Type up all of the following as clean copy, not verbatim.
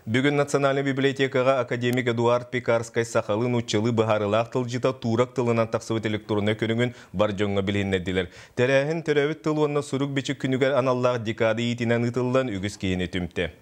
Бүгін Национальный библиотекаға академик Эдуард Пекарскай сақалын ұтчылы бұхарылақ тылжыта турак тылынан тақсывыт электронны көріңін бар жоңға біліннерділер. Тәрәхін төрәвіт тылуанна сұрук бечі күнігер аналлақ декады етінен ұтылдан үгіз кейіне түмті.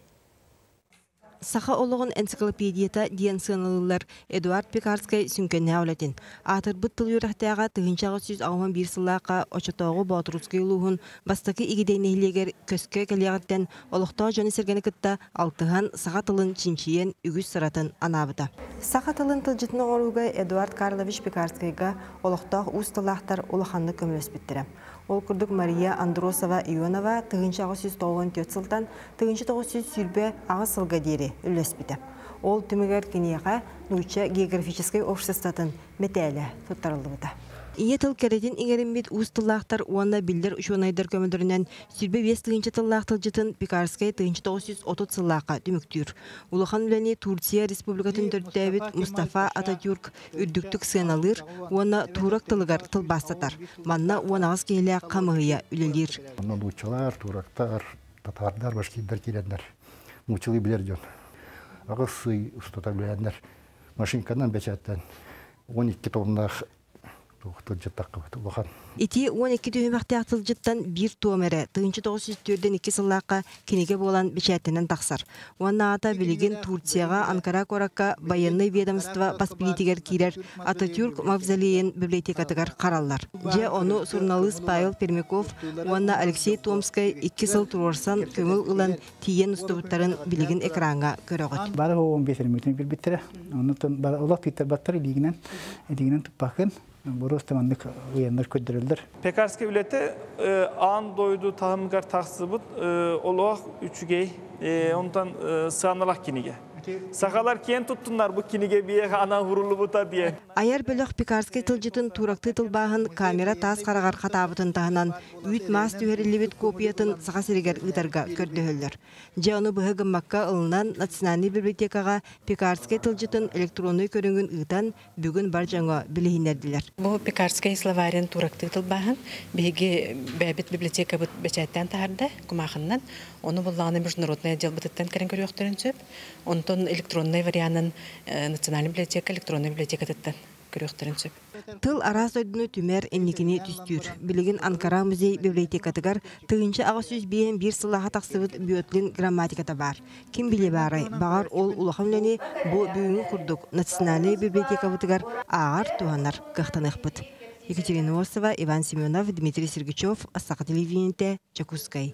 Саха олығын энциклопедията диен сыналылар Эдуард Пекарскай сүнкенне аулетін. Атыр бұт тыл юрақтаға тұхыншағы сүз ауған бір сыллаға очатауғы Батырускай ұлығын бастақы игідейнейлегер көске кәлеғаттен олықтау жөні сергені күтті алтыған саха тылын чинчиен үгіз сыратын анабыда. Саха тылын тылжытын оңыруға Эдуард Карлович Пекарскайға олықтау ұстылақтар олықанны көміліс біттірі. Ол күрдік Мария Андросова Ионова тұғыншағы сүз тоғын төт сылтан тұғыншы тоғы сүз сүрбе ағы сылға дері үлес біті. Ол түмігер кенеға нұйча географическай обществотын метәлі тұттарылды бұда. Ие тыл кәретін еңерін бет ұз тыллақтар уанна білдер үшуанайдар көмілдірінен сүрбе 5 тұғыншы тыллақ тылжытын Пекарскай тұғыншы 930 сыллаққа дүміктүр. Улахан үләне Турция Республикатын төрттәбіт Мустафа Ататюрк үрдіктік сыналыр, уанна турак тылығар тылбастатар. Манна уанағыз кейлі қамығыя үлелер. Нұлучылар, турактар, татардар, башкидар келендер. Мучылы білер жон. Ағыз сый ұстата білендер. Машинканан бәчәттен 12 тоннақ Ити 12 түйімәқті ақтылжыттан бір туамәрі тұғыншы 904-ден 2 сыллаққа кенеге болан бечәттенен тақсар. Уанна ата білеген Турцияға Анкара коракка военный ведомство баспилитигер кирер Ататюрк мавзолейен библиотекатыгар қараллар. Же оны журналист Павел Пермяков, уанна Алексей Томскай 2 сыл турорсан көміл ұлан тиен ұстыбыттарын білеген экранға көріғыт. Бары 15 минутын бір біттірі. Олақ түйттер баттар илігінен тұппақын. Burası uyanlar köydürüldür. Pekarskay ülete an doydu tahımgar taksıbıt olarak üçgey ondan sığanalak kinige. Sakalar kiyen tuttunlar bu kinige bir ana vurulu buta diye. Ayar bölük Pekarskay tılcıtın turaklı tılbağın kamera tas karagar katabıtın tahınan üyt mas tüherillibit kopiyatın sağa seriger ıdarga kördühüller. Canı bıhıgın makka ılınan Naциональный библиотекаға Pekarskay tılcıtın elektronu körüngün ıdan bugün barcanga bilehinlerdiler. Bu Pekarskay словарен turaklı tılbağın bihigi bebit biblioteka beçetten taharda kumağından onu bullağını международный отдел бытыттан кәрін көріқтірін сөп. Онтон электронный варианын Национальный библиотека, электронный библиотека тыттан көріқтірін сөп. Тыл арас ойдыны түмер энникіне түстүр. Билеген Анкара музей библиотекатыгар тыгынчы ағы сөз бейін бір сылаға тақсыбыт бүйөтлін грамматиката бар. Ким біле барай, бағар ол улахымлені бұл бүйіңі күрдік Национальный библиотека бұтыгар ағар туғанар қықтанық бұт. Екатерина Осова, Иван Семенов, Дмитрий Сергачев, Астақа телевидениеде, Чакускай.